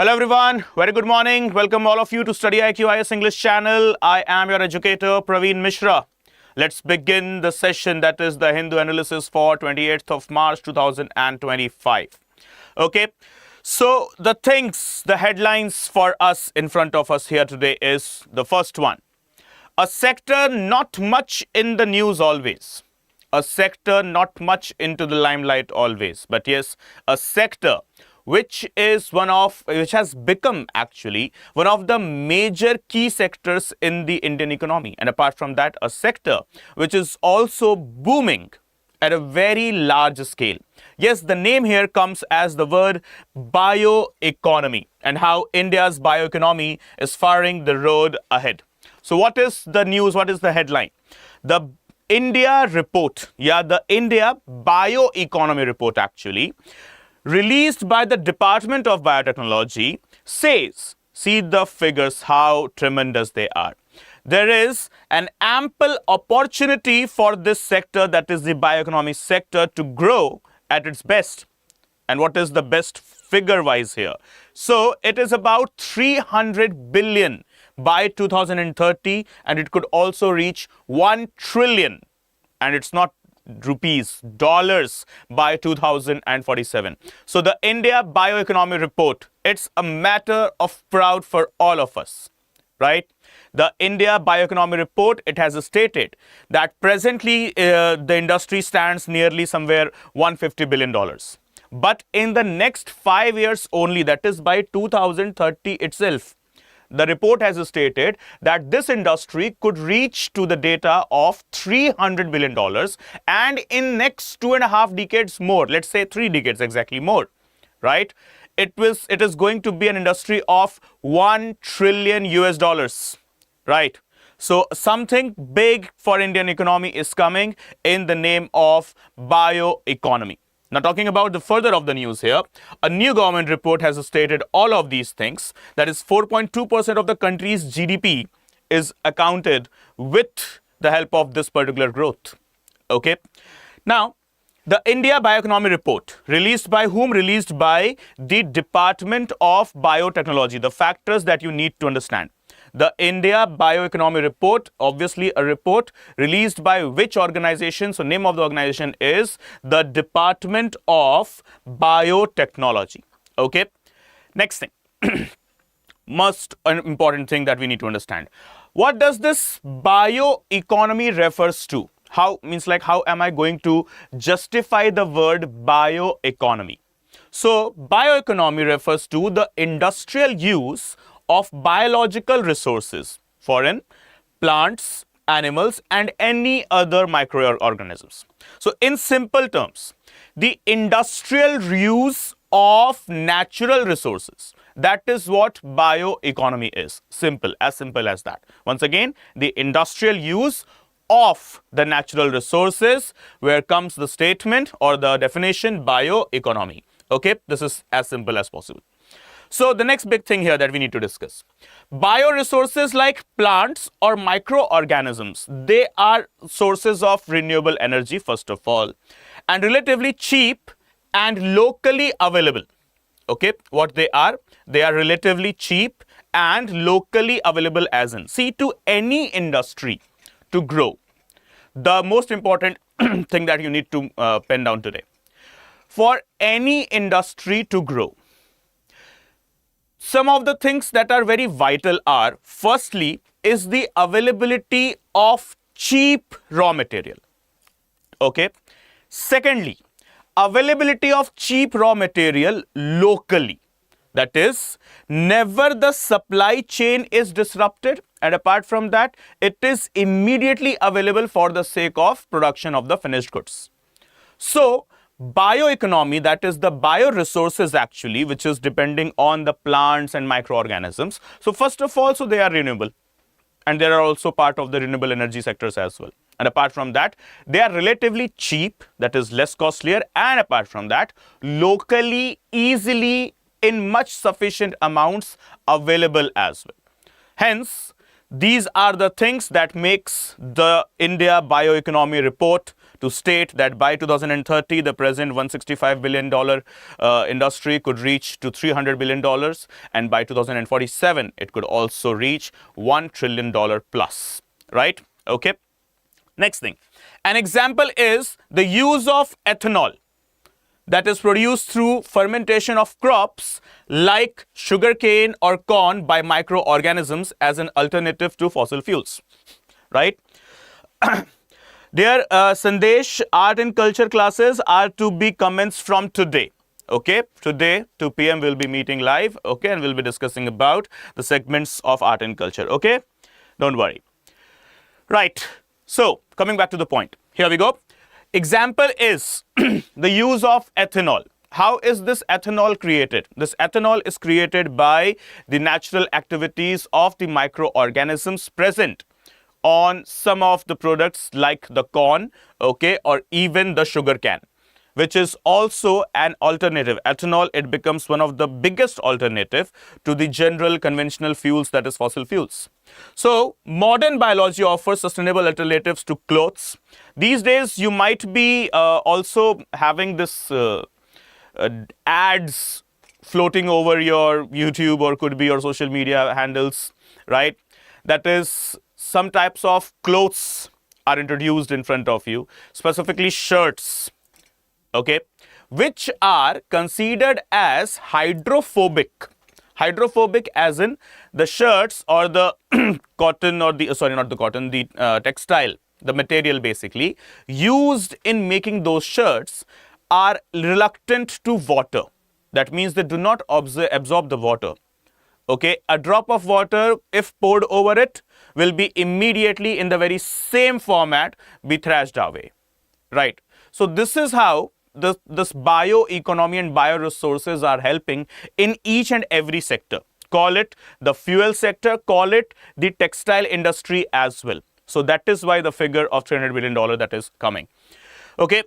Hello everyone, very good morning. Welcome all of you to StudyIQ IS English channel. I am your educator Praveen Mishra. Let's begin the session, that is the Hindu analysis for 28th of March 2025. Okay, so the headlines for us in front of us here today is the first one. A sector not much in the news always. A sector not much into the limelight always. But yes, a sector which has become actually one of the major key sectors in the Indian economy. And apart from that, a sector which is also booming at a very large scale. Yes, the name here comes as the word bioeconomy and how India's bioeconomy is firing the road ahead. So what is the news? What is the headline? The India report, the India bioeconomy report actually, released by the Department of Biotechnology, says, see the figures, how tremendous they are. There is an ample opportunity for this sector, that is the bioeconomy sector, to grow at its best. And what is the best figure-wise here? So it is about 300 billion by 2030, and it could also reach 1 trillion. And it's not rupees, dollars by 2047. So the India bioeconomy report, it's a matter of proud for all of us, right? The India bioeconomy report, it has stated that presently the industry stands nearly somewhere $150 billion. But in the next 5 years only, that is by 2030 itself, the report has stated that this industry could reach to the data of $300 billion, and in next 2.5 decades more, let's say 3 decades exactly more, right? It is going to be an industry of $1 trillion US, right? So something big for Indian economy is coming in the name of bioeconomy. Now, talking about the further of the news here, a new government report has stated all of these things. That is 4.2% of the country's GDP is accounted with the help of this particular growth. Okay. Now, the India Bioeconomy Report, released by whom? Released by the Department of Biotechnology. The factors that you need to understand. The India Bioeconomy Report, obviously a report released by which organization? So name of the organization is the Department of Biotechnology. Okay. Next thing, most important thing that we need to understand. What does this bioeconomy refers to? How am I going to justify the word bioeconomy? So bioeconomy refers to the industrial use of biological resources, foreign, plants, animals, and any other microorganisms. So in simple terms, the industrial use of natural resources, that is what bioeconomy is. Simple as that. Once again, the industrial use of the natural resources, where comes the statement or the definition bioeconomy. Okay, this is as simple as possible. So the next big thing here that we need to discuss. Bioresources like plants or microorganisms, they are sources of renewable energy first of all, and relatively cheap and locally available. Okay, what they are relatively cheap and locally available, as in, see, to any industry to grow, the most important thing that you need to pen down today. For any industry to grow, some of the things that are very vital are, firstly, is the availability of cheap raw material. Okay. Secondly, availability of cheap raw material locally. That is, never the supply chain is disrupted, and apart from that, it is immediately available for the sake of production of the finished goods. So, bioeconomy, that is the bioresources actually, which is depending on the plants and microorganisms. So first of all, so they are renewable, and they are also part of the renewable energy sectors as well. And apart from that, they are relatively cheap, that is less costlier, and apart from that, locally, easily, in much sufficient amounts available as well. Hence, these are the things that makes the India Bioeconomy Report to state that by 2030, the present $165 billion industry could reach to $300 billion, and by 2047, it could also reach $1 trillion plus, right? Okay. Next thing, an example is the use of ethanol that is produced through fermentation of crops like sugarcane or corn by microorganisms as an alternative to fossil fuels, right? Dear Sandesh, art and culture classes are to be commenced from today. Okay, today 2 p.m. we'll be meeting live, okay, and we'll be discussing about the segments of art and culture, okay? Don't worry. Right, so coming back to the point, here we go. Example is the use of ethanol. How is this ethanol created? This ethanol is created by the natural activities of the microorganisms present on some of the products like the corn, okay, or even the sugar cane, which is also an alternative. Ethanol, it becomes one of the biggest alternative to the general conventional fuels, that is fossil fuels. So modern biology offers sustainable alternatives to clothes. These days you might be also having this ads floating over your YouTube or could be your social media handles, right? That is, some types of clothes are introduced in front of you, specifically shirts, okay, which are considered as hydrophobic. Hydrophobic as in the shirts or the cotton or the, sorry, not the cotton, the textile, the material basically used in making those shirts are reluctant to water. That means they do not absorb the water. Okay, a drop of water, if poured over it, will be immediately in the very same format be thrashed away, right? So this is how this bioeconomy and bioresources are helping in each and every sector. Call it the fuel sector, call it the textile industry as well. So that is why the figure of $300 billion that is coming. Okay,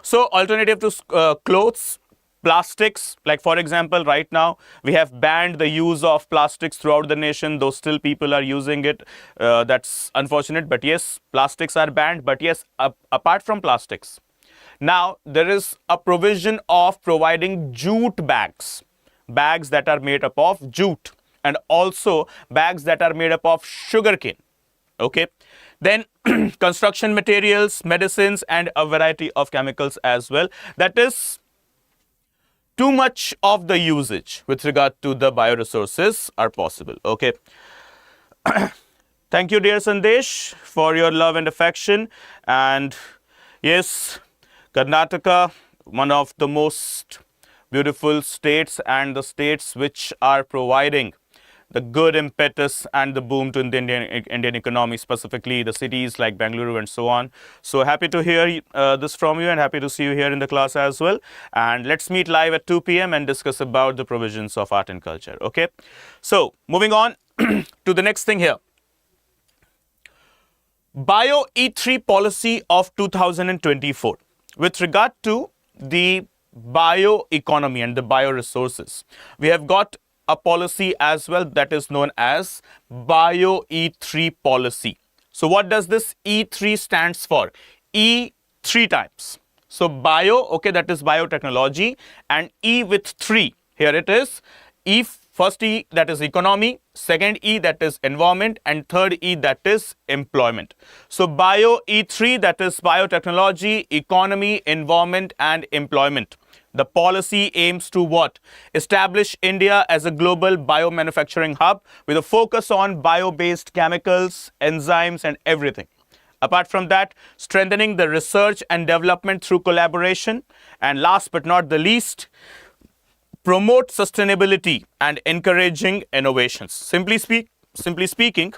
so alternative to clothes, plastics, like for example, right now we have banned the use of plastics throughout the nation, though still people are using it. That's unfortunate, but yes, plastics are banned. But yes, apart from plastics, now there is a provision of providing jute bags, bags that are made up of jute, and also bags that are made up of sugarcane. Okay, then construction materials, medicines, and a variety of chemicals as well. That is too much of the usage with regard to the bioresources are possible. Okay. Thank you, dear Sandesh, for your love and affection. And yes, Karnataka, one of the most beautiful states and the states which are providing the good impetus and the boom to the Indian economy, specifically the cities like Bengaluru and so on. So happy to hear this from you and happy to see you here in the class as well. And let's meet live at 2 p.m. and discuss about the provisions of art and culture. Okay. So moving on to the next thing here. Bio E3 policy of 2024 with regard to the bioeconomy and the bioresources. We have got a policy as well that is known as Bio E3 policy. So what does this E3 stands for? E 3 times. So bio, okay, that is biotechnology, and E with 3. Here it is. E, first E, that is economy, second E, that is environment, and third E, that is employment. So Bio E3, that is biotechnology, economy, environment, and employment. The policy aims to what? Establish India as a global biomanufacturing hub with a focus on bio-based chemicals, enzymes, and everything. Apart from that, strengthening the research and development through collaboration. And last but not the least, promote sustainability and encouraging innovations. Simply speaking,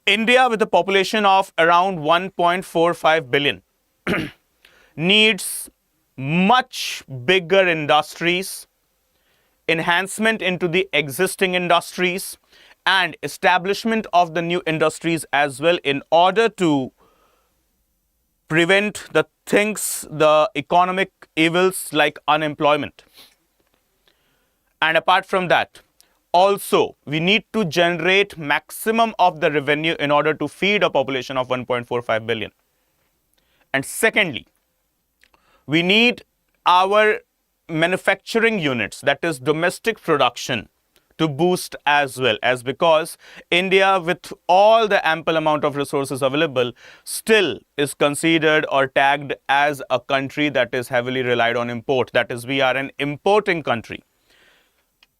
India with a population of around 1.45 billion needs much bigger industries, enhancement into the existing industries, and establishment of the new industries as well in order to prevent the things, the economic evils like unemployment. And apart from that, also we need to generate maximum of the revenue in order to feed a population of 1.45 billion. And secondly, we need our manufacturing units, that is domestic production, to boost as well, as because India, with all the ample amount of resources available, still is considered or tagged as a country that is heavily relied on import. That is, we are an importing country.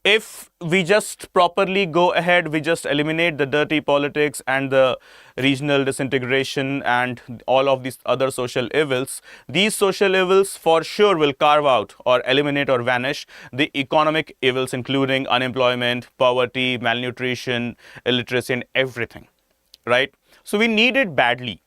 If we just properly go ahead, we just eliminate the dirty politics and the regional disintegration and all of these other social evils, these social evils for sure will carve out or eliminate or vanish the economic evils, including unemployment, poverty, malnutrition, illiteracy, and everything, right? So we need it badly.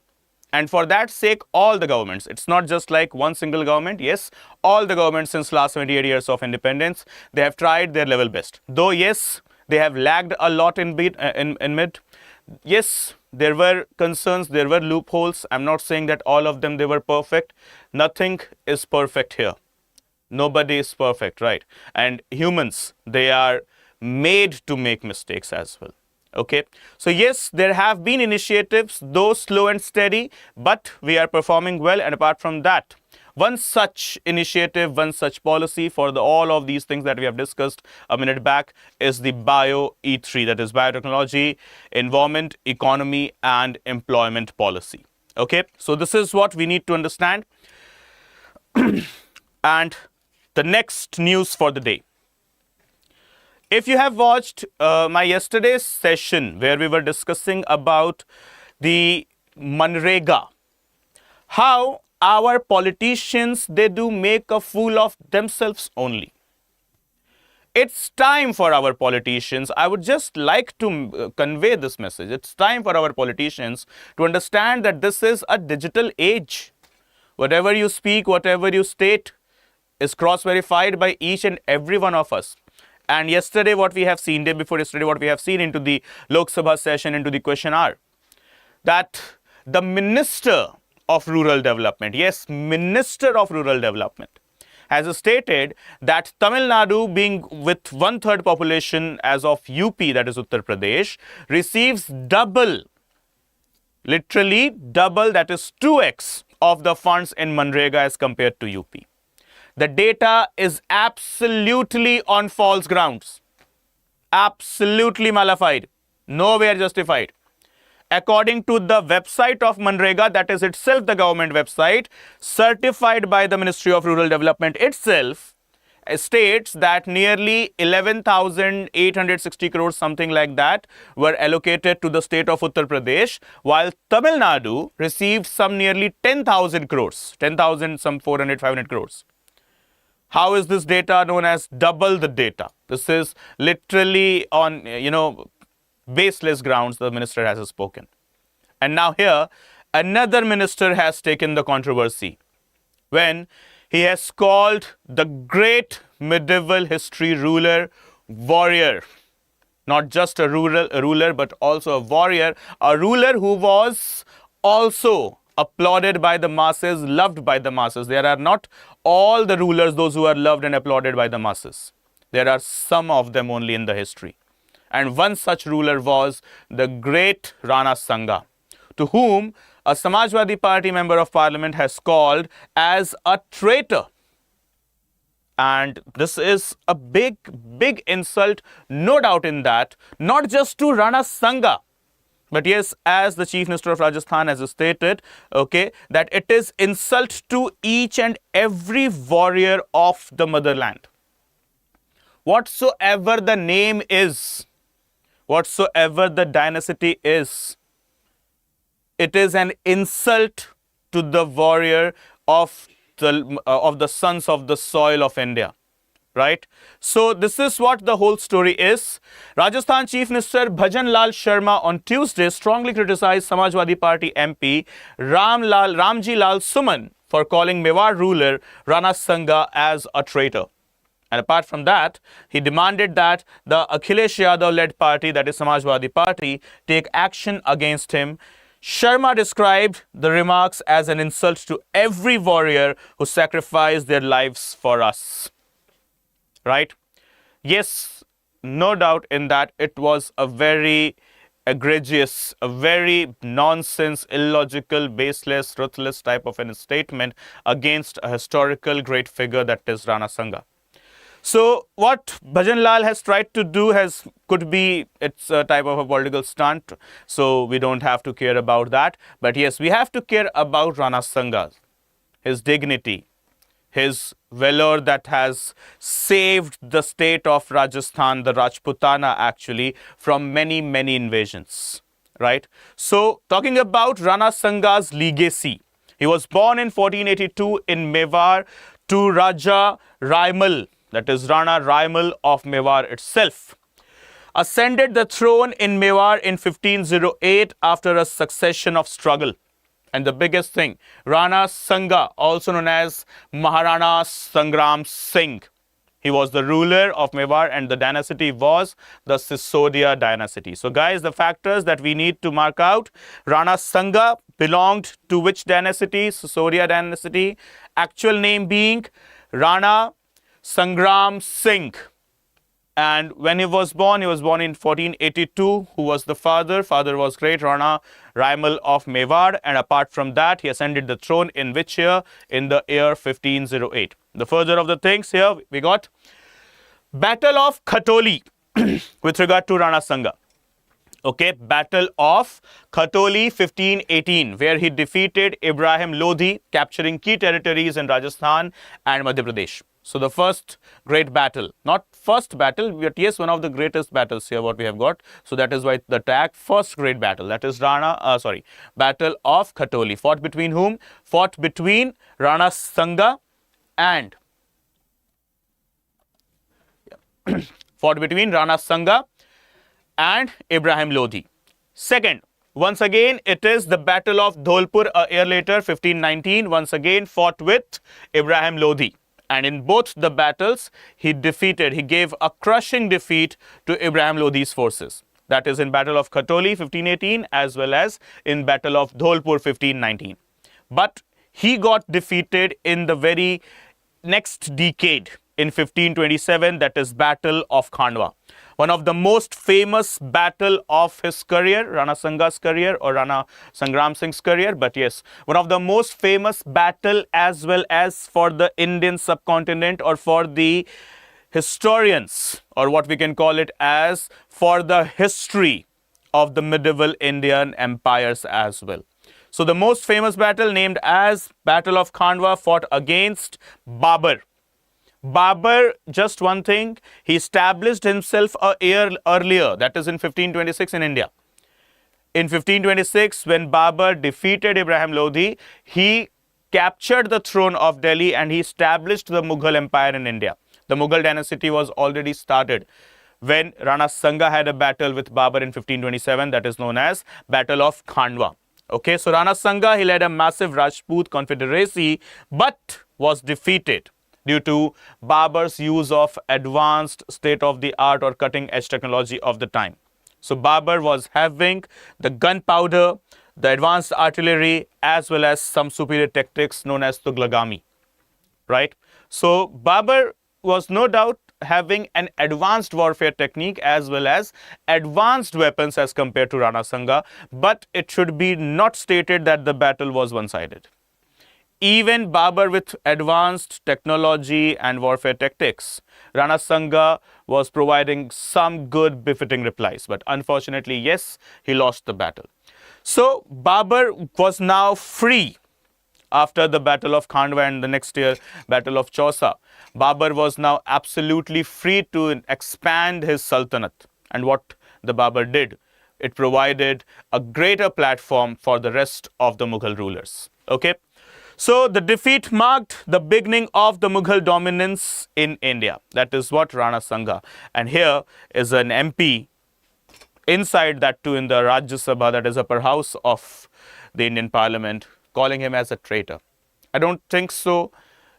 And for that sake, all the governments, it's not just like one single government. Yes, all the governments since last 78 years of independence, they have tried their level best. Though, yes, they have lagged a lot in mid. Yes, there were concerns, there were loopholes. I'm not saying that all of them, they were perfect. Nothing is perfect here. Nobody is perfect, right? And humans, they are made to make mistakes as well. Okay, so yes, there have been initiatives, though slow and steady, but we are performing well. And apart from that, one such initiative, one such policy for all of these things that we have discussed a minute back is the Bio E3, that is biotechnology, environment, economy, and employment policy. Okay, so this is what we need to understand. And the next news for the day. If you have watched my yesterday's session where we were discussing about the Manrega, how our politicians, they do make a fool of themselves only. It's time for our politicians. I would just like to convey this message. It's time for our politicians to understand that this is a digital age. Whatever you speak, whatever you state is cross-verified by each and every one of us. And yesterday what we have seen, day before yesterday what we have seen into the Lok Sabha session, into the question hour, that the Minister of Rural Development, yes, Minister of Rural Development, has stated that Tamil Nadu, being with 1/3 population as of UP, that is Uttar Pradesh, receives double, literally double, that is 2x of the funds in Manrega as compared to UP. The data is absolutely on false grounds, absolutely malified, nowhere justified. According to the website of Manrega, that is itself the government website, certified by the Ministry of Rural Development itself, states that nearly 11,860 crores, something like that, were allocated to the state of Uttar Pradesh, while Tamil Nadu received some nearly 10,000 crores, 10,000, some 400, 500 crores. How is this data known as double the data? This is literally on, baseless grounds the minister has spoken. And now here, another minister has taken the controversy when he has called the great medieval history ruler warrior. Not just a ruler, but also a warrior, a ruler who was also applauded by the masses, loved by the masses. There are not all the rulers, those who are loved and applauded by the masses. There are some of them only in the history. And one such ruler was the great Rana Sanga, to whom a Samajwadi Party member of parliament has called as a traitor. And this is a big, big insult, no doubt in that, not just to Rana Sanga, but yes, as the Chief Minister of Rajasthan has stated, okay, that it is insult to each and every warrior of the motherland. Whatsoever the name is, whatsoever the dynasty is, it is an insult to the warrior of the sons of the soil of India. Right? So this is what the whole story is. Rajasthan Chief Minister Bhajan Lal Sharma on Tuesday strongly criticized Samajwadi Party MP Ramji Lal Suman for calling Mewar ruler Rana Sanga as a traitor. And apart from that, he demanded that the Akhilesh Yadav-led party, that is Samajwadi Party, take action against him. Sharma described the remarks as an insult to every warrior who sacrificed their lives for us. Right? Yes, no doubt in that it was a very, egregious, a very nonsense, illogical, baseless, ruthless type of a statement against a historical great figure that is Rana Sanga. So what Bhajan Lal has tried to do could be it's a type of a political stunt, so we don't have to care about that. But yes, we have to care about Rana Sanga, his dignity, his valor that has saved the state of Rajasthan, the Rajputana actually, from many, many invasions, right? So talking about Rana Sanga's legacy, he was born in 1482 in Mewar to Raja Raimal, that is Rana Raimal of Mewar itself. Ascended the throne in Mewar in 1508 after a succession of struggle. And the biggest thing, Rana Sanga, also known as Maharana Sangram Singh. He was the ruler of Mewar and the dynasty was the Sisodia dynasty. So guys, the factors that we need to mark out, Rana Sanga belonged to which dynasty? Sisodia dynasty. Actual name being Rana Sangram Singh. And when he was born in 1482. Who was the father? Father was great Rana Raimal of Mewar. And apart from that, he ascended the throne in which year? In the year 1508. The further of the things here, we got Battle of Khatoli with regard to Rana Sanga. Okay, Battle of Khatoli 1518, where he defeated Ibrahim Lodhi, capturing key territories in Rajasthan and Madhya Pradesh. So the first great battle, not first battle, but yes, one of the greatest battles here what we have got. So that is why the tag first great battle, that is Battle of Khatoli. Fought between whom? Fought between Rana Sanga and Ibrahim Lodhi. Second, once again, it is the Battle of Dholpur a year later, 1519, once again fought with Ibrahim Lodhi. And in both the battles, he gave a crushing defeat to Ibrahim Lodhi's forces. That is in Battle of Khatoli, 1518, as well as in Battle of Dholpur, 1519. But he got defeated in the very next decade, in 1527, that is Battle of Khandwa. One of the most famous battle of his career, Rana Sanga's career or Rana Sangram Singh's career. But yes, one of the most famous battle as well as for the Indian subcontinent or for the historians, or what we can call it as for the history of the medieval Indian empires as well. So the most famous battle named as Battle of Khandwa fought against Babur. Babur, just one thing, he established himself a year earlier, that is in 1526 in India. In 1526, when Babur defeated Ibrahim Lodhi, he captured the throne of Delhi and he established the Mughal Empire in India. The Mughal dynasty was already started when Rana Sanga had a battle with Babur in 1527, that is known as Battle of Khandwa. Okay, so Rana Sanga, he led a massive Rajput confederacy but was defeated due to Babur's use of advanced state-of-the-art or cutting-edge technology of the time. So Babur was having the gunpowder, the advanced artillery, as well as some superior tactics known as Tughlaqami, right? So Babur was no doubt having an advanced warfare technique as well as advanced weapons as compared to Rana Sanga, but it should be not stated that the battle was one-sided. Even Babur with advanced technology and warfare tactics, Rana Sanga was providing some good befitting replies. But unfortunately, yes, he lost the battle. So Babur was now free after the Battle of Khandwa and the next year, Battle of Chausa. Babur was now absolutely free to expand his sultanate. And what the Babur did, it provided a greater platform for the rest of the Mughal rulers. Okay. So the defeat marked the beginning of the Mughal dominance in India. That is what Rana Sanga. And here is an MP inside that too in the Rajya Sabha, that is upper house of the Indian Parliament, calling him as a traitor. I don't think so.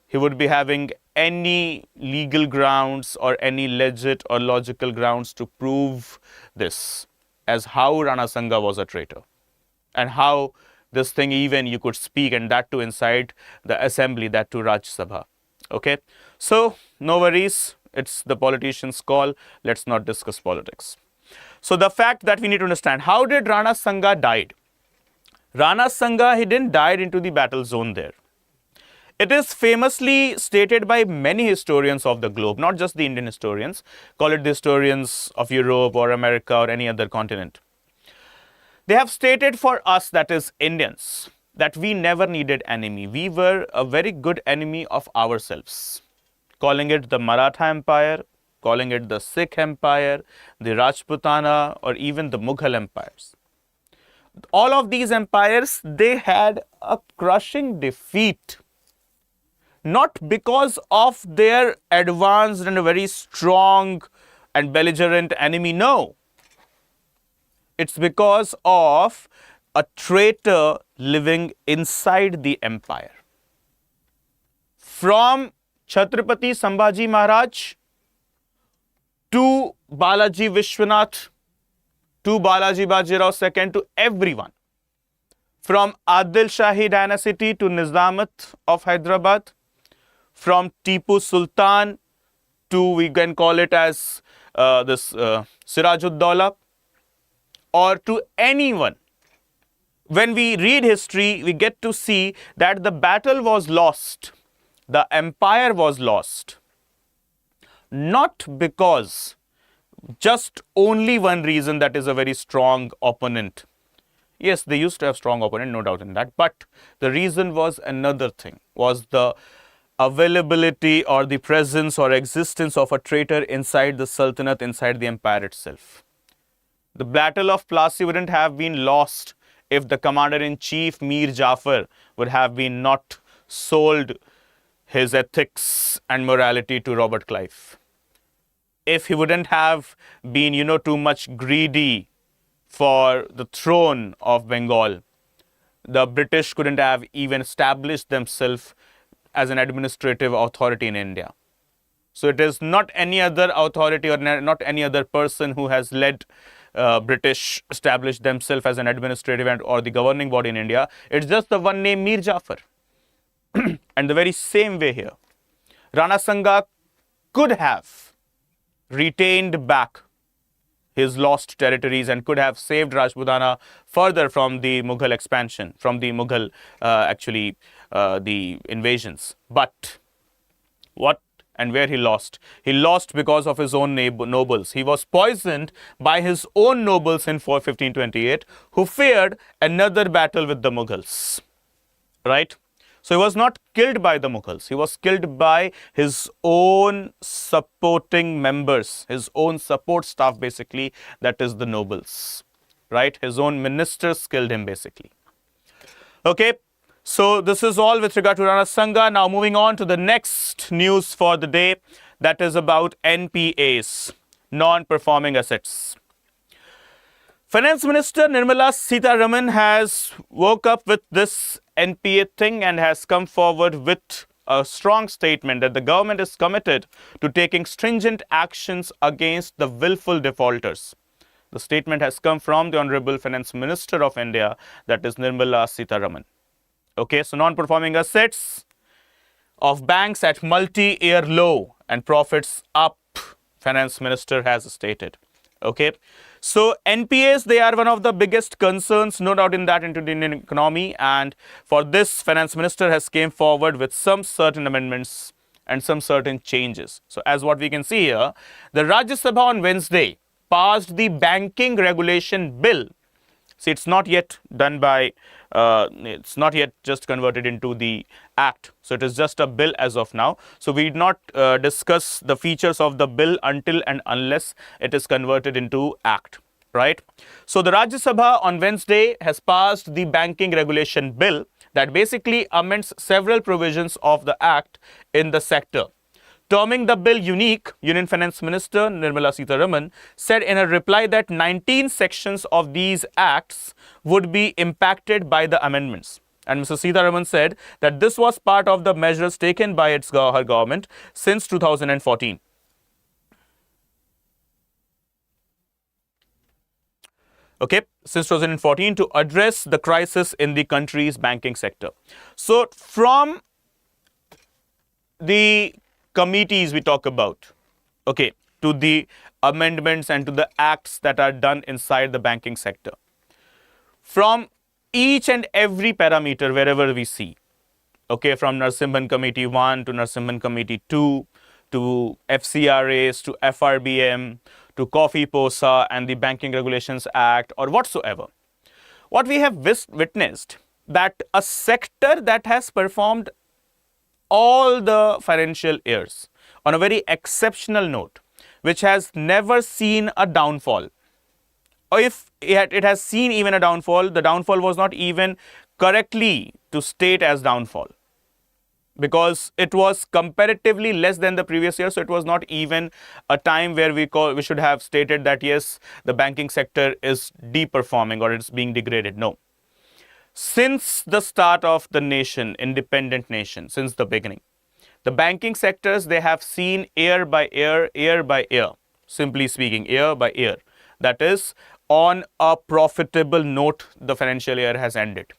He would be having any legal grounds or any legit or logical grounds to prove this as how Rana Sanga was a traitor and how this thing even you could speak, and that too inside the assembly, that too Rajya Sabha. Okay, so no worries, it's the politician's call. Let's not discuss politics. So the fact that we need to understand, how did Rana Sanga died? Rana Sanga, he didn't died into the battle zone there. It is famously stated by many historians of the globe, not just the Indian historians, call it the historians of Europe or America or any other continent. They have stated for us, that is Indians, that we never needed enemy. We were a very good enemy of ourselves, calling it the Maratha Empire, calling it the Sikh Empire, the Rajputana, or even the Mughal empires. All of these empires, they had a crushing defeat. Not because of their advanced and a very strong and belligerent enemy, no. It's because of a traitor living inside the empire. From Chhatrapati Sambhaji Maharaj to Balaji Vishwanath, to Balaji Bajirao II, to everyone. From Adil Shahi dynasty to Nizamat of Hyderabad, from Tipu Sultan to, we can call it as Sirajud-Dawla, or to anyone. When we read history, we get to see that the battle was lost, the empire was lost, not because just only one reason, that is a very strong opponent. Yes, they used to have strong opponent, no doubt in that, but the reason was another thing, was the availability or the presence or existence of a traitor inside the Sultanate, inside the empire itself. The Battle of Plassey wouldn't have been lost if the Commander-in-Chief Mir Jafar would have been not sold his ethics and morality to Robert Clive. If he wouldn't have been, too much greedy for the throne of Bengal, the British couldn't have even established themselves as an administrative authority in India. So it is not any other authority or not any other person who has led British establish themselves as an administrative or the governing body in India. It's just the one named Mir Jafar. And the very same way here, Rana Sanga could have retained back his lost territories and could have saved Rajputana further from the Mughal expansion, from the Mughal the invasions. But what and where he lost? He lost because of his own nobles. He was poisoned by his own nobles in 1528, who feared another battle with the Mughals. Right? So he was not killed by the Mughals. He was killed by his own supporting members, his own support staff basically, that is the nobles. Right? His own ministers killed him basically. Okay. So this is all with regard to Rana Sanga. Now moving on to the next news for the day, that is about NPAs, non-performing assets. Finance Minister Nirmala Sitharaman has woke up with this NPA thing and has come forward with a strong statement that the government is committed to taking stringent actions against the willful defaulters. The statement has come from the Honorable Finance Minister of India, that is Nirmala Sitharaman. Okay, so non-performing assets of banks at multi-year low and profits up, Finance Minister has stated. Okay, so NPAs, they are one of the biggest concerns, no doubt in that, into the Indian economy, and for this, Finance Minister has came forward with some certain amendments and some certain changes. So as what we can see here, the Rajya Sabha on Wednesday passed the banking regulation bill. See, it's not yet done by, it's not yet just converted into the act. So it is just a bill as of now. So we did not discuss the features of the bill until and unless it is converted into act, right? So the Rajya Sabha on Wednesday has passed the banking regulation bill that basically amends several provisions of the act in the sector. Terming the bill unique, Union Finance Minister Nirmala Sitharaman said in a reply that 19 sections of these acts would be impacted by the amendments. And Mr. Sitharaman said that this was part of the measures taken by her government since 2014. Okay, since 2014 to address the crisis in the country's banking sector. So from the committees we talk about, okay, to the amendments and to the acts that are done inside the banking sector. From each and every parameter, wherever we see, okay, from Narsimhan Committee 1 to Narsimhan Committee 2 to FCRAs to FRBM to Coffee POSA and the Banking Regulations Act or whatsoever, what we have witnessed that a sector that has performed all the financial years on a very exceptional note, which has never seen a downfall, or if it has seen even a downfall, the downfall was not even correctly to state as downfall, because it was comparatively less than the previous year. So it was not even a time where we should have stated that yes, the banking sector is deperforming or it's being degraded. No. Since the start of the nation, independent nation, since the beginning, the banking sectors, they have seen year by year, simply speaking, year by year. That is, on a profitable note, the financial year has ended.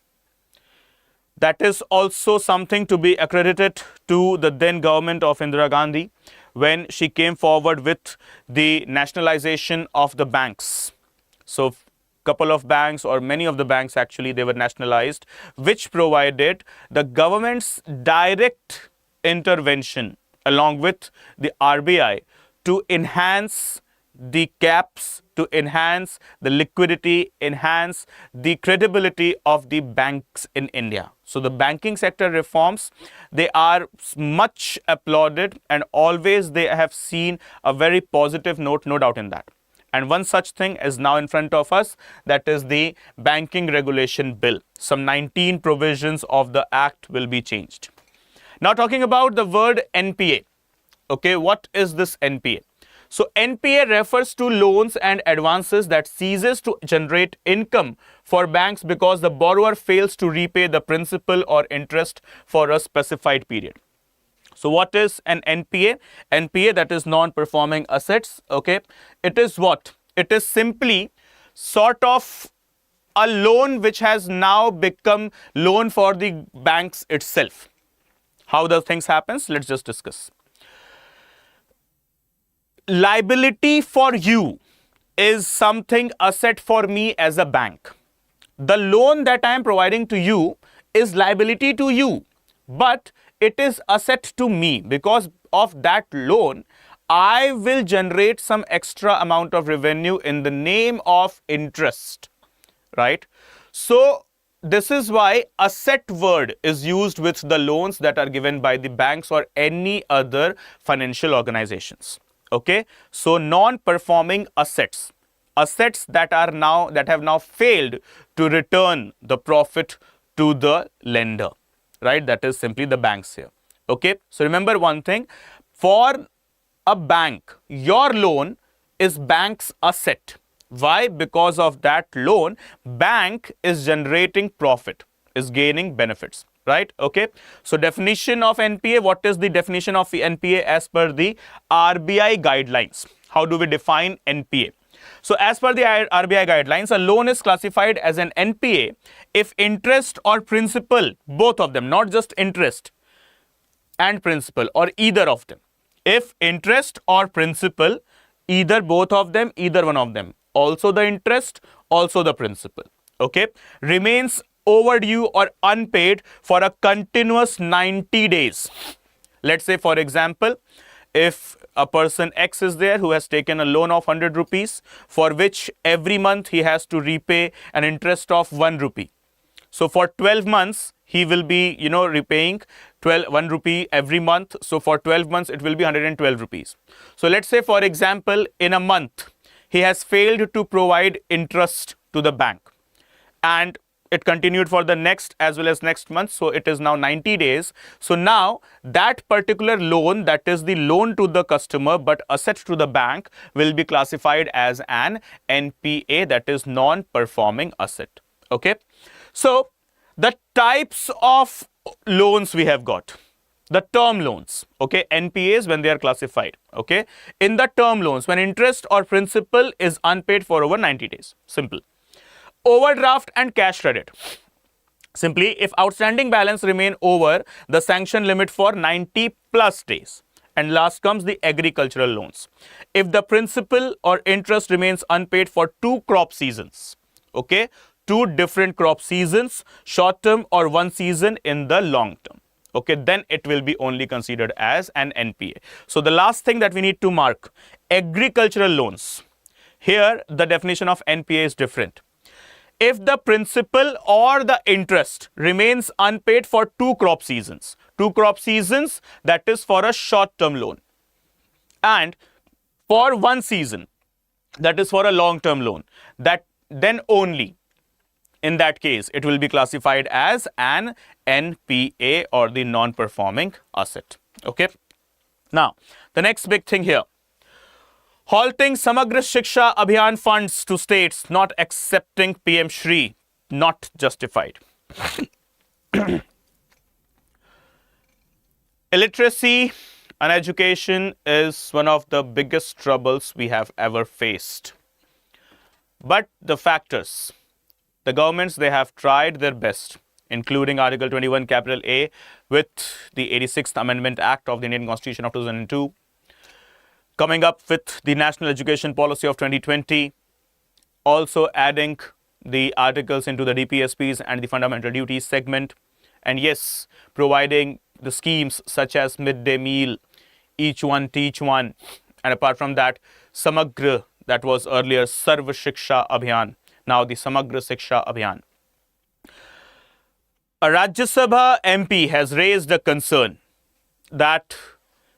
That is also something to be accredited to the then government of Indira Gandhi when she came forward with the nationalization of the banks. So, couple of banks or many of the banks actually, they were nationalized, which provided the government's direct intervention along with the RBI to enhance the caps, to enhance the liquidity, enhance the credibility of the banks in India. So the banking sector reforms, they are much applauded and always they have seen a very positive note, no doubt in that. And one such thing is now in front of us, that is the Banking Regulation Bill. Some 19 provisions of the Act will be changed. Now talking about the word NPA. Okay, what is this NPA? So NPA refers to loans and advances that ceases to generate income for banks because the borrower fails to repay the principal or interest for a specified period. So what is an NPA? NPA, that is non-performing assets. Okay, it is what? It is simply sort of a loan which has now become loan for the banks itself. How the things happens? Let's just discuss. Liability for you is something asset for me as a bank. The loan that I am providing to you is liability to you, but it is asset to me. Because of that loan, I will generate some extra amount of revenue in the name of interest, right? So this is why asset word is used with the loans that are given by the banks or any other financial organizations. Okay, so non-performing assets, assets that have now failed to return the profit to the lender, right? That is simply the banks here. Okay, so remember one thing, for a bank, your loan is bank's asset. Why? Because of that loan, bank is generating profit, is gaining benefits, right? Okay, so definition of NPA, what is the definition of the NPA as per the RBI guidelines? How do we define NPA? So as per the RBI guidelines, a loan is classified as an NPA if interest or principal, both of them, not just interest and principal or either of them. If interest or principal, either both of them, either one of them, also the interest, also the principal, okay, remains overdue or unpaid for a continuous 90 days. Let's say, for example, if a person X is there who has taken a loan of 100 rupees for which every month he has to repay an interest of 1 rupee. So for 12 months, he will be, repaying 1 rupee every month. So for 12 months, it will be 112 rupees. So let's say, for example, in a month, he has failed to provide interest to the bank and it continued for the next as well as next month. So it is now 90 days. So now that particular loan, that is the loan to the customer but asset to the bank, will be classified as an NPA, that is non-performing asset. Okay. So the types of loans we have got. The term loans, okay, NPAs when they are classified, okay. In the term loans, when interest or principal is unpaid for over 90 days, simple. Overdraft and cash credit. Simply, if outstanding balance remain over the sanction limit for 90 plus days. And last comes the agricultural loans. If the principal or interest remains unpaid for 2 crop seasons, okay, 2 different crop seasons, short term or 1 season in the long term, okay, then it will be only considered as an NPA. So the last thing that we need to mark, agricultural loans. Here the definition of NPA is different. If the principal or the interest remains unpaid for 2 crop seasons, 2 crop seasons, that is for a short term loan, and for 1 season, that is for a long term loan, that then only in that case it will be classified as an NPA, or the non-performing asset. Okay. Now the next big thing here, halting Samagra Shiksha Abhiyan funds to states not accepting PM Shri, not justified. Illiteracy and education is one of the biggest troubles we have ever faced. But the factors, the governments, they have tried their best, including Article 21 capital A with the 86th Amendment Act of the Indian Constitution of 2002, coming up with the National Education Policy of 2020, also adding the articles into the DPSPs and the Fundamental Duties segment, and yes, providing the schemes such as midday meal, each one teach one, and apart from that, Samagra, that was earlier Sarva Shiksha Abhiyan, now the Samagra Shiksha Abhiyan. A Rajya Sabha MP has raised a concern that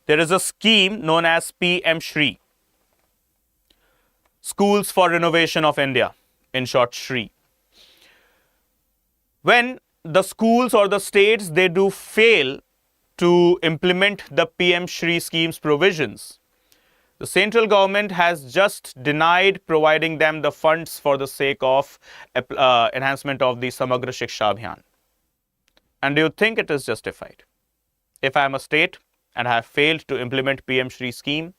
there is a scheme known as PM Shri, Schools for Renovation of India, in short Shri. When the schools or the states, they do fail to implement the PM Shri scheme's provisions, the central government has just denied providing them the funds for the sake of enhancement of the Samagra Shiksha Abhiyan. And do you think it is justified? If I am a state and I have failed to implement PM Shri scheme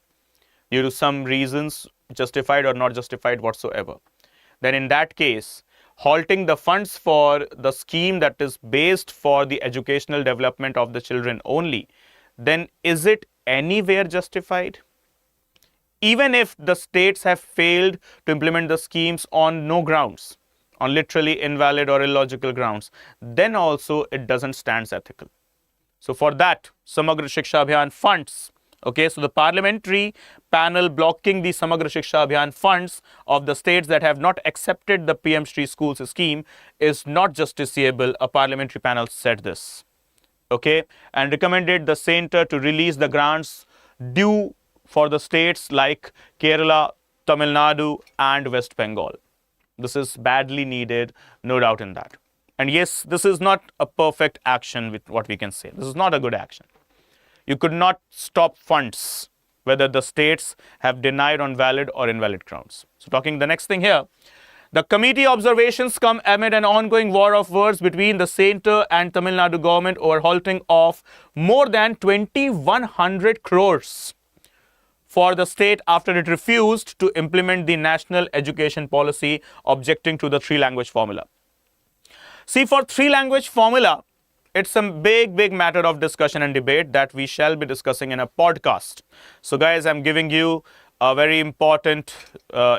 due to some reasons, justified or not justified whatsoever, then in that case, halting the funds for the scheme that is based for the educational development of the children only, then is it anywhere justified? Even if the states have failed to implement the schemes on no grounds, on literally invalid or illogical grounds, then also it doesn't stand ethical. So for that, Samagra Shiksha Abhiyan funds, okay, so the parliamentary panel blocking the Samagra Shiksha Abhiyan funds of the states that have not accepted the PM Shri schools scheme is not justiciable. A parliamentary panel said this, okay, and recommended the centre to release the grants due for the states like Kerala, Tamil Nadu and West Bengal. This is badly needed, no doubt in that. And yes, this is not a perfect action with what we can say. This is not a good action. You could not stop funds whether the states have denied on valid or invalid grounds. So talking the next thing here, the committee observations come amid an ongoing war of words between the centre and Tamil Nadu government over halting of more than 2,100 crores for the state after it refused to implement the national education policy, objecting to the 3-language formula. See, for 3-language formula, it's a big matter of discussion and debate that we shall be discussing in a podcast. So guys, I'm giving you a very important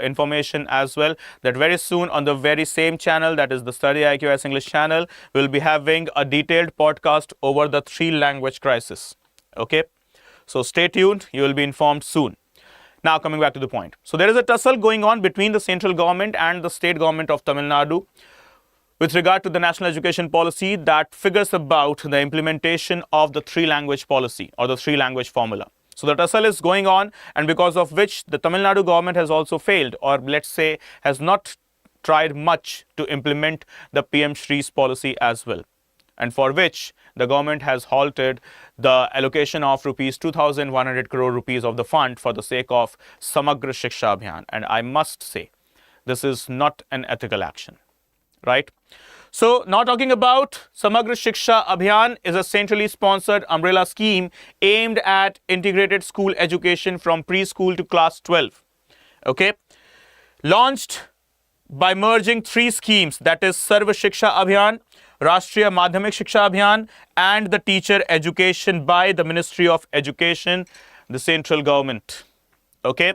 information as well, that very soon on the very same channel, that is the StudyIQ IAS English channel, we'll be having a detailed podcast over the 3-language crisis. Okay. So stay tuned, you will be informed soon. Now coming back to the point. So there is a tussle going on between the central government and the state government of Tamil Nadu with regard to the national education policy that figures about the implementation of the 3-language policy or the 3-language formula. So the tussle is going on, and because of which the Tamil Nadu government has also failed, or let's say has not tried much to implement the PM Shri's policy as well, and for which the government has halted the allocation of rupees 2,100 crore rupees of the fund for the sake of Samagra Shiksha Abhiyan. And I must say, this is not an ethical action, right? So now talking about Samagra Shiksha Abhiyan is a centrally sponsored umbrella scheme aimed at integrated school education from preschool to class 12, okay? Launched by merging 3 schemes, that is Sarva Shiksha Abhiyan, Rashtriya Madhyamik Shiksha Abhiyan, and the teacher education by the Ministry of Education, the central government. Okay.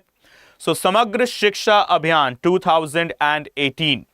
So Samagra Shiksha Abhiyan 2018.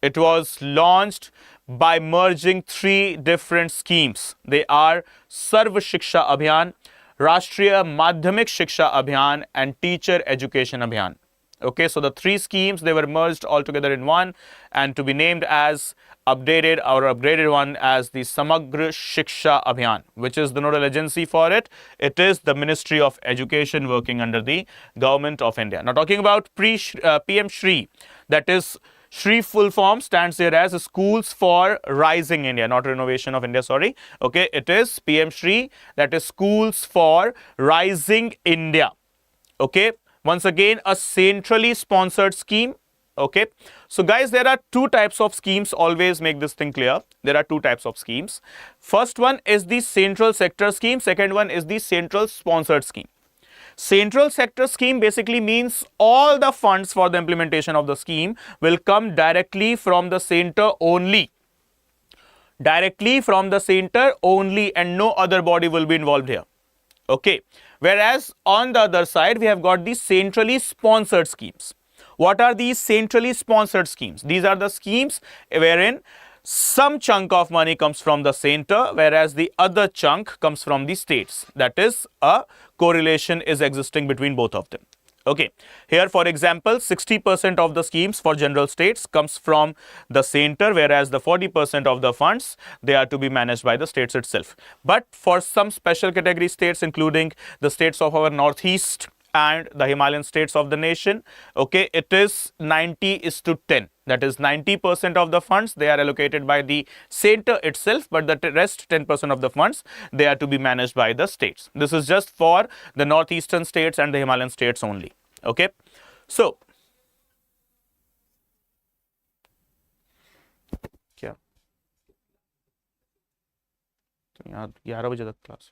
It was launched by merging three different schemes. They are Sarv Shiksha Abhiyan, Rashtriya Madhyamik Shiksha Abhiyan, and Teacher Education Abhiyan. Okay, so the three schemes, they were merged all together in one and to be named as upgraded one as the Samagra Shiksha Abhiyan, which is the nodal agency for it. It is the Ministry of Education working under the Government of India. Now talking about PM Shri, that is Shri full form stands here as Schools for Rising India, not Renovation of India, sorry. Okay, it is PM Shri, that is Schools for Rising India. Okay, once again, a centrally sponsored scheme. Okay, so guys, there are two types of schemes. Always make this thing clear. There are two types of schemes. First one is the central sector scheme. Second one is the central sponsored scheme. Central sector scheme basically means all the funds for the implementation of the scheme will come directly from the center only. Directly from the center only, and no other body will be involved here. Okay. Whereas on the other side, we have got the centrally sponsored schemes. What are these centrally sponsored schemes? These are the schemes wherein some chunk of money comes from the center, whereas the other chunk comes from the states. That is, a correlation is existing between both of them. Okay, here for example, 60% of the schemes for general states comes from the center, whereas the 40% of the funds, they are to be managed by the states itself. But for some special category states, including the states of our northeast and the Himalayan states of the nation, okay, it is 90:10. That is 90% of the funds, they are allocated by the center itself, but the rest 10% of the funds, they are to be managed by the states. This is just for the northeastern states and the Himalayan states only. Okay. So, क्या 11 बजे तक class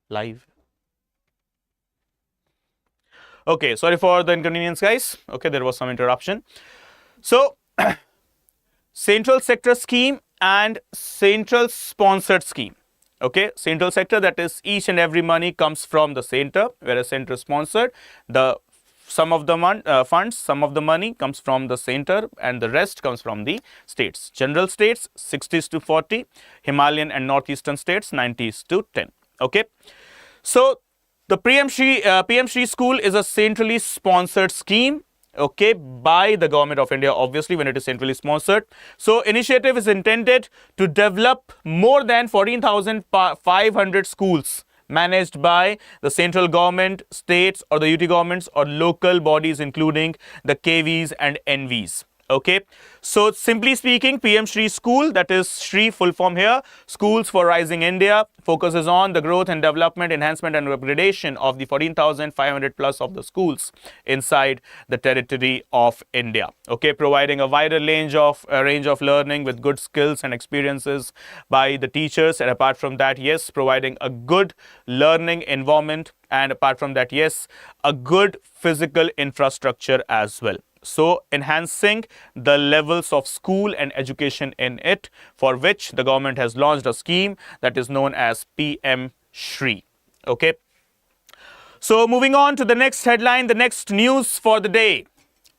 live. Okay, sorry for the inconvenience, guys. Okay, there was some interruption. So, central sector scheme and central sponsored scheme. Okay, central sector, that is each and every money comes from the center, whereas central sponsored, the some of the funds, some of the money comes from the center and the rest comes from the states. General states 60:40, Himalayan and northeastern states 90:10. Okay, so the PM Shri school is a centrally sponsored scheme, okay, by the Government of India, obviously, when it is centrally sponsored. So initiative is intended to develop more than 14,500 schools managed by the central government, states or the UT governments or local bodies, including the KVs and NVs. Okay, so simply speaking, PM Shri School, that is Shri full form here, Schools for Rising India, focuses on the growth and development, enhancement and upgradation of the 14,500 plus of the schools inside the territory of India. Okay, providing a wider range of learning with good skills and experiences by the teachers, and apart from that, yes, providing a good learning environment, and apart from that, yes, a good physical infrastructure as well. So, enhancing the levels of school and education in it, for which the government has launched a scheme that is known as PM Shri. Okay. So, moving on to the next headline, the next news for the day.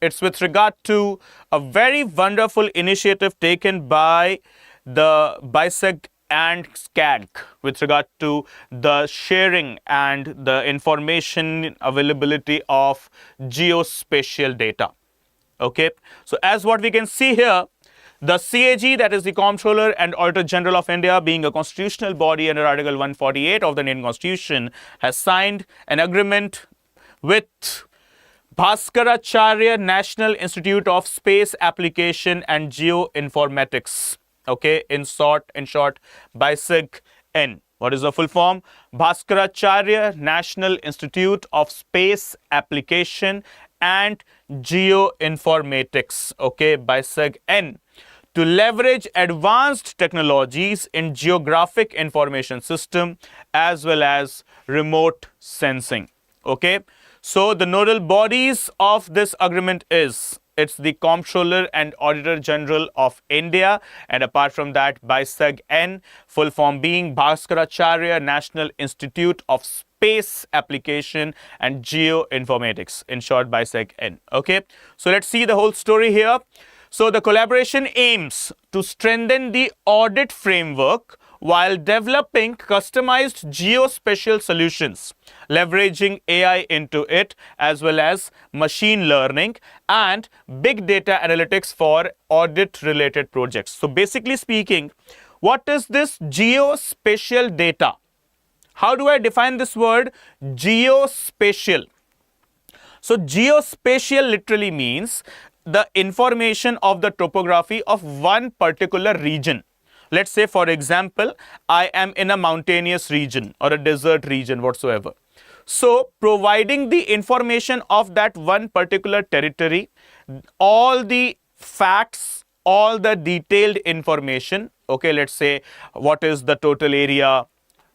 It's with regard to a very wonderful initiative taken by the BISEC and SCAG with regard to the sharing and the information availability of geospatial data. Okay, so as what we can see here, the CAG, that is the Comptroller and Auditor General of India, being a constitutional body under Article 148 of the Indian Constitution, has signed an agreement with Bhaskaracharya National Institute of Space Application and Geoinformatics. Okay, in short, BISEC-N. What is the full form? Bhaskaracharya National Institute of Space Application and Geoinformatics, okay, BISEC-N, to leverage advanced technologies in geographic information system as well as remote sensing. Okay, so the nodal bodies of this agreement is it's the Comptroller and Auditor General of India. And apart from that, BISEG N, full form being Bhaskaracharya National Institute of Space Application and Geoinformatics, in short BISEG N. Okay, so let's see the whole story here. So the collaboration aims to strengthen the audit framework while developing customized geospatial solutions, leveraging AI into it, as well as machine learning and big data analytics for audit-related projects. So basically speaking, what is this geospatial data? How do I define this word geospatial? So geospatial literally means the information of the topography of one particular region. Let's say, for example, I am in a mountainous region or a desert region whatsoever. So providing the information of that one particular territory, all the facts, all the detailed information, okay, let's say what is the total area,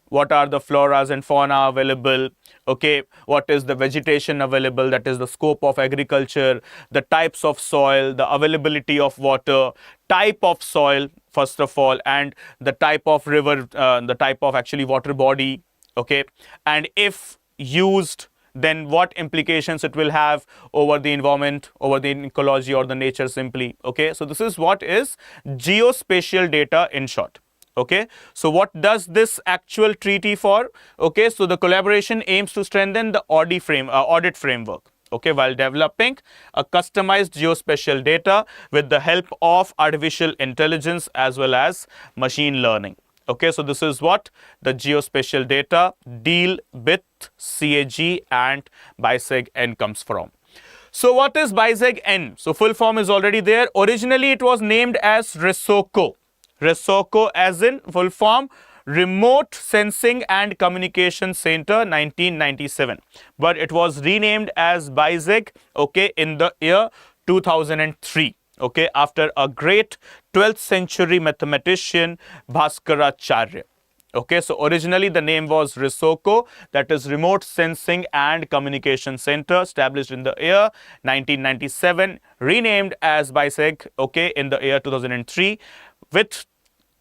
what are the floras and fauna available, okay, what is the vegetation available, that is the scope of agriculture, the types of soil, the availability of water, type of soil first of all, and the type of river, the type of actually water body, okay, and if used, then what implications it will have over the environment, over the ecology or the nature simply, okay. So this is what is geospatial data in short. Okay, so what does this actual treaty for? Okay, so the collaboration aims to strengthen the audit framework, okay, while developing a customized geospatial data with the help of artificial intelligence as well as machine learning. Okay, so this is what the geospatial data deal with CAG and BISEG N comes from. So what is BISEG N? So full form is already there. Originally it was named as RESOCO. RESOCO as in full form Remote Sensing and Communication Center 1997. But it was renamed as BISEG, okay, in the year 2003. Okay, after a great 12th century mathematician Bhaskaracharya. Okay, so originally the name was RESOCO, that is Remote Sensing and Communication Center, established in the year 1997, renamed as BISEG, okay, in the year 2003, with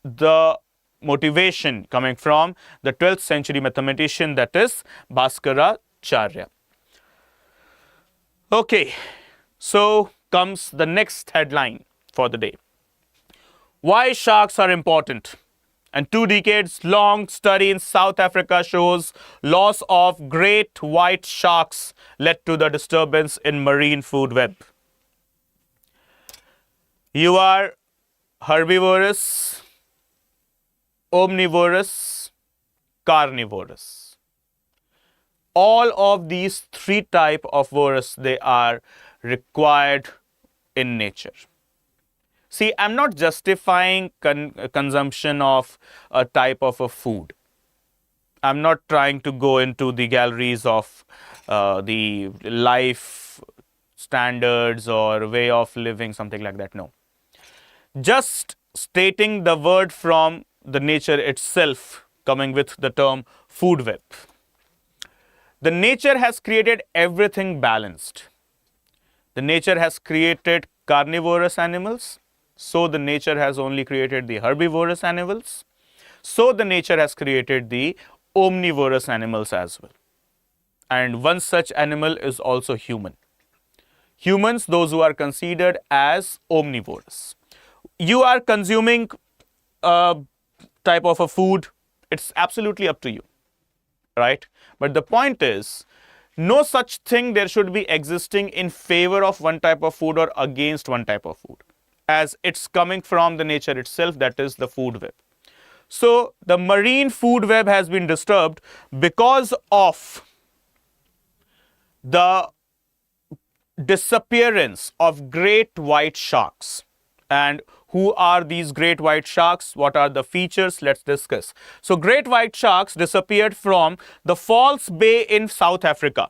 the motivation coming from the 12th century mathematician, that is Bhaskaracharya. Okay, so comes the next headline for the day. Why sharks are important. And 2 decades long study in South Africa shows loss of great white sharks led to the disturbance in marine food web. You are herbivorous, omnivorous, carnivorous. All of these 3 types of vorous, they are required in nature. See, I'm not justifying consumption of a type of a food. I'm not trying to go into the galleries of the life standards or way of living, something like that. No. Just stating the word from the nature itself, coming with the term food web. The nature has created everything balanced. The nature has created carnivorous animals. So the nature has only created the herbivorous animals. So the nature has created the omnivorous animals as well. And one such animal is also human. Humans, those who are considered as omnivorous. You are consuming a type of a food, it's absolutely up to you, right? But the point is, no such thing there should be existing in favor of one type of food or against one type of food, as it's coming from the nature itself, that is the food web. So the marine food web has been disturbed because of the disappearance of great white sharks. And who are these great white sharks? What are the features? Let's discuss. So great white sharks disappeared from the False Bay in South Africa,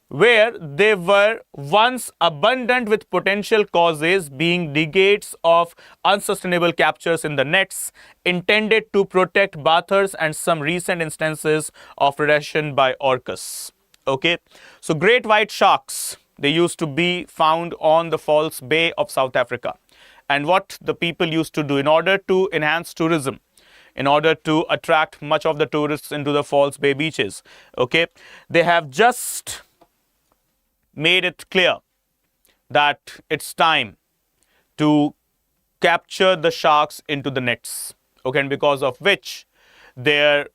where they were once abundant, with potential causes being decades of unsustainable captures in the nets intended to protect bathers and some recent instances of predation by orcas. Okay, so great white sharks, they used to be found on the False Bay of South Africa. And what the people used to do in order to enhance tourism, in order to attract much of the tourists into the False Bay beaches, okay, they have just made it clear that it's time to capture the sharks into the nets, okay, and because of which their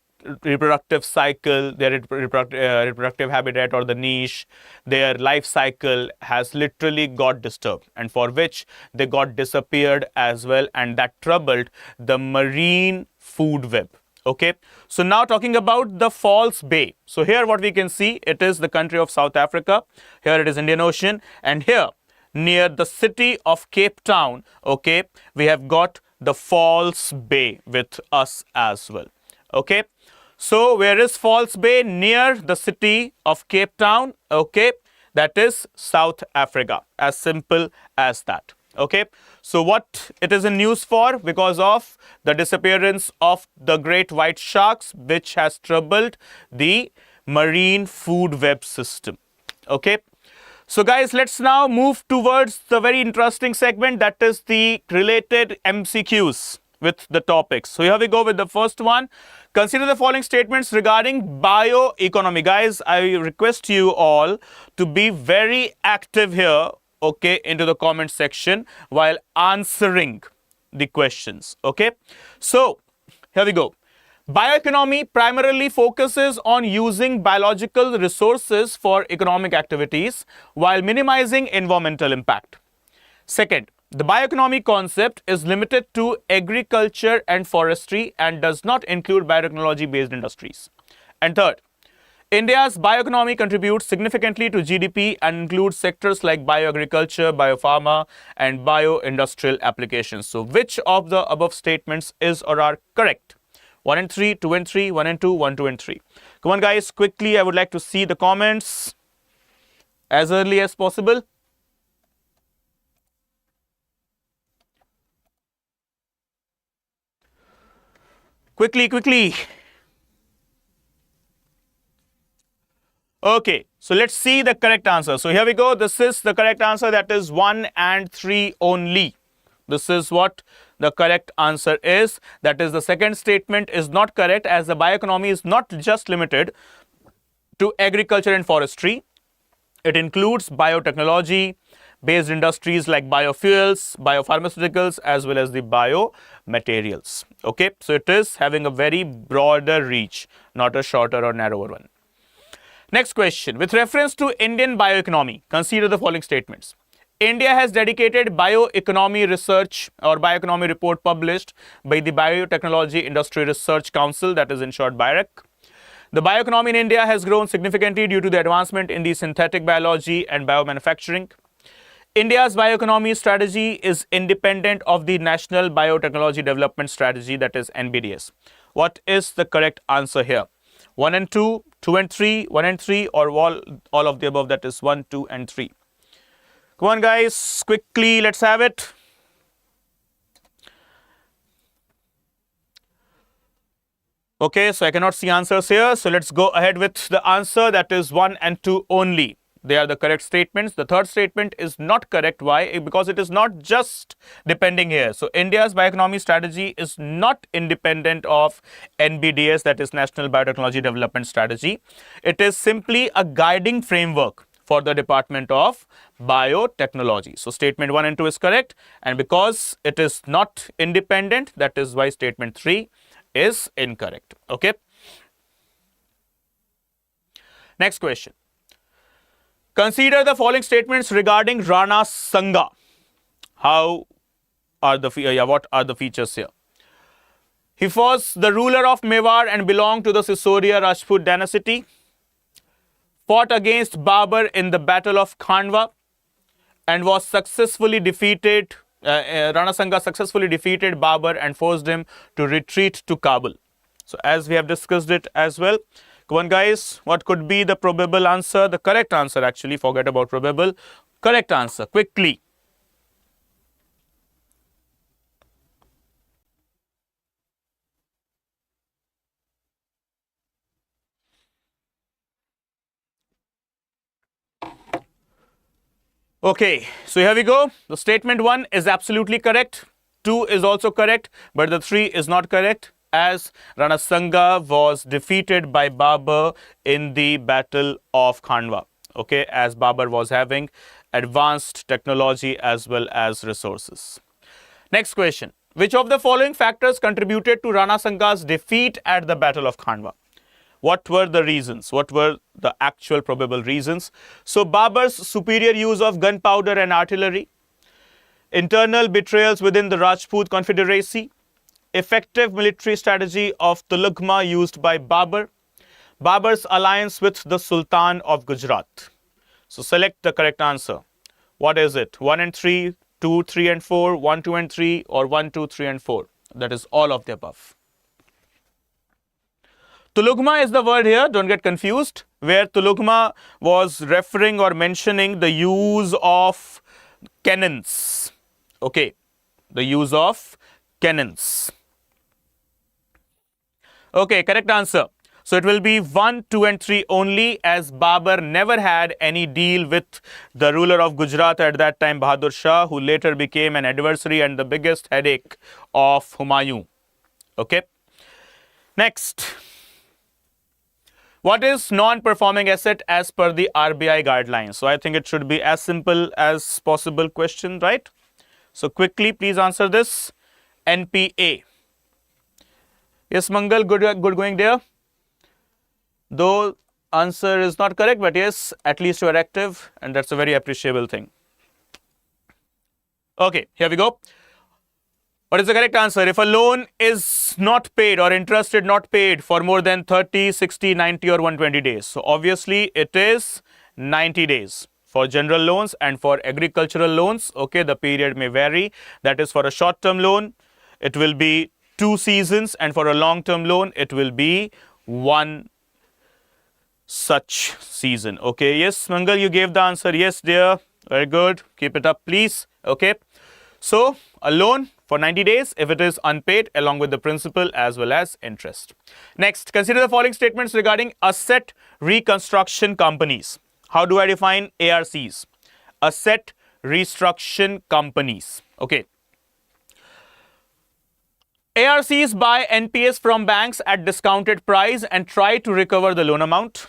reproductive cycle, their reproductive habitat or the niche, their life cycle has literally got disturbed, and for which they got disappeared as well, and that troubled the marine food web. Okay, so now talking about the False Bay. So here what we can see, it is the country of South Africa. Here it is Indian Ocean, and here near the city of Cape Town, okay, we have got the False Bay with us as well. Okay, so where is False Bay? Near the city of Cape Town, okay, that is South Africa, as simple as that. Okay, so what it is in news for? Because of the disappearance of the great white sharks, which has troubled the marine food web system. Okay, so guys, let's now move towards the very interesting segment, that is the related MCQs with the topics. So here we go with the first one. Consider the following statements regarding bioeconomy. Guys, I request you all to be very active here, okay, into the comment section while answering the questions. Okay, so here we go. Bioeconomy primarily focuses on using biological resources for economic activities while minimizing environmental impact. Second, the bioeconomy concept is limited to agriculture and forestry and does not include biotechnology-based industries. And third, India's bioeconomy contributes significantly to GDP and includes sectors like bioagriculture, biopharma, and bioindustrial applications. So which of the above statements is or are correct? 1 and 3, 2 and 3, 1 and 2, 1, 2 and 3. Come on guys, quickly, I would like to see the comments as early as possible. Quickly. Okay, so let's see the correct answer. So here we go. This is the correct answer. That is 1 and 3 only. This is what the correct answer is. That is, the second statement is not correct, as the bioeconomy is not just limited to agriculture and forestry. It includes biotechnology based industries like biofuels, biopharmaceuticals, as well as the biomaterials. Okay, so it is having a very broader reach, not a shorter or narrower one. Next question. With reference to Indian bioeconomy, consider the following statements. India has dedicated bioeconomy research or bioeconomy report published by the Biotechnology Industry Research Council, that is in short BIREC. The bioeconomy in India has grown significantly due to the advancement in the synthetic biology and biomanufacturing. India's bioeconomy strategy is independent of the National Biotechnology Development Strategy, that is NBDS. What is the correct answer here? 1 and 2, 2 and 3, 1 and 3, or all of the above, that is 1, 2 and 3. Come on guys, quickly, let's have it. Okay, so I cannot see answers here. So let's go ahead with the answer, that is 1 and 2 only. They are the correct statements. The third statement is not correct. Why? Because it is not just depending here. So India's bioeconomy strategy is not independent of NBDS, that is National Biotechnology Development Strategy. It is simply a guiding framework for the Department of Biotechnology. So statement 1 and 2 is correct. And because it is not independent, that is why statement 3 is incorrect. Okay. Next question. Consider the following statements regarding Rana Sanga. What are the features here? He was the ruler of Mewar and belonged to the Sisodia Rajput dynasty. Fought against Babur in the Battle of Khandwa and was successfully defeated. Rana Sanga successfully defeated Babur and forced him to retreat to Kabul. So as we have discussed it as well. Come on guys, what could be the probable answer? The correct answer, actually, forget about probable. Correct answer, quickly. Okay, so here we go. The statement 1 is absolutely correct. 2 is also correct, but the 3 is not correct, as Rana Sanga was defeated by Babur in the Battle of Khandwa. Okay, as Babur was having advanced technology as well as resources. Next question. Which of the following factors contributed to Rana Sanga's defeat at the Battle of Khandwa? What were the reasons? What were the actual probable reasons? So Babur's superior use of gunpowder and artillery, internal betrayals within the Rajput Confederacy, effective military strategy of Tulugma used by Babur, Babur's alliance with the Sultan of Gujarat. So select the correct answer. What is it? 1 and 3, 2, 3 and 4, 1, 2 and 3, or 1, 2, 3 and 4? That is all of the above. Tulugma is the word here, don't get confused, where Tulugma was referring or mentioning the use of cannons. Okay, the use of cannons. Okay, correct answer. So it will be 1, 2 and 3 only, as Babur never had any deal with the ruler of Gujarat at that time, Bahadur Shah, who later became an adversary and the biggest headache of Humayun. Okay. Next. What is non-performing asset as per the RBI guidelines? So I think it should be as simple as possible question, right? So quickly, please answer this. NPA. Yes, Mangal, good going there. Though answer is not correct, but yes, at least you are active, and that's a very appreciable thing. Okay, here we go. What is the correct answer? If a loan is not paid or interest is not paid for more than 30, 60, 90 or 120 days. So obviously it is 90 days for general loans, and for agricultural loans, okay, the period may vary. That is for a short-term loan, it will be 2 seasons, and for a long-term loan, it will be 1 such season. Okay, yes, Mangal, you gave the answer. Yes, dear. Very good. Keep it up, please. Okay. So, a loan for 90 days if it is unpaid, along with the principal as well as interest. Next, consider the following statements regarding asset reconstruction companies. How do I define ARCs? Asset reconstruction companies. Okay. ARCs buy NPAs from banks at discounted price and try to recover the loan amount.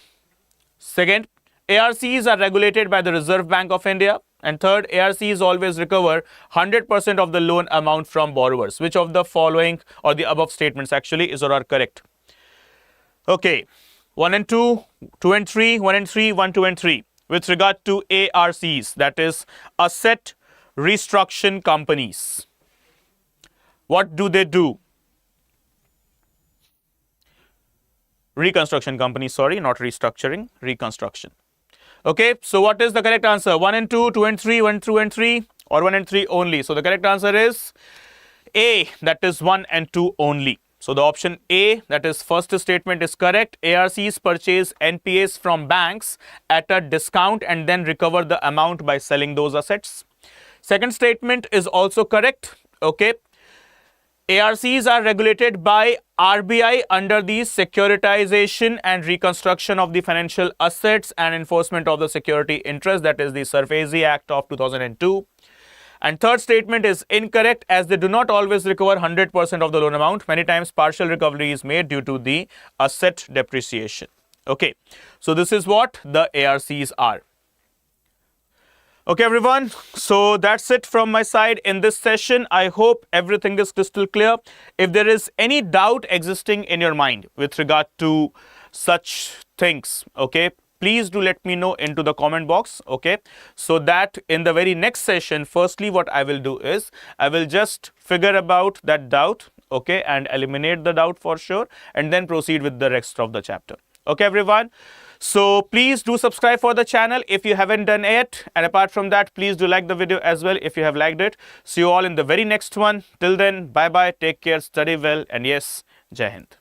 Second, ARCs are regulated by the Reserve Bank of India. And third, ARCs always recover 100% of the loan amount from borrowers. Which of the following or the above statements actually is or are correct? Okay, 1 and 2, 2 and 3, 1 and 3, 1, 2 and 3. With regard to ARCs, that is asset reconstruction companies. What do they do? Reconstruction companies, sorry, not restructuring, reconstruction. Okay, so what is the correct answer? 1 and 2, 2 and 3, 1, 2 and 3, or 1 and 3 only? So the correct answer is A, that is 1 and 2 only. So the option A, that is first statement, is correct. ARCs purchase NPAs from banks at a discount and then recover the amount by selling those assets. Second statement is also correct. Okay. ARCs are regulated by RBI under the securitization and reconstruction of the financial assets and enforcement of the security interest, that is the SARFAESI Act of 2002. And third statement is incorrect, as they do not always recover 100% of the loan amount. Many times partial recovery is made due to the asset depreciation. Okay, so this is what the ARCs are. Okay, everyone, so that's it from my side in this session. I hope everything is crystal clear. If there is any doubt existing in your mind with regard to such things, okay, please do let me know into the comment box, okay, so that in the very next session, firstly, what I will do is I will just figure about that doubt, okay, and eliminate the doubt for sure, and then proceed with the rest of the chapter. Okay, everyone. So please do subscribe for the channel if you haven't done it. And apart from that, please do like the video as well if you have liked it. See you all in the very next one. Till then, bye-bye, take care, study well, and yes, Jai Hind.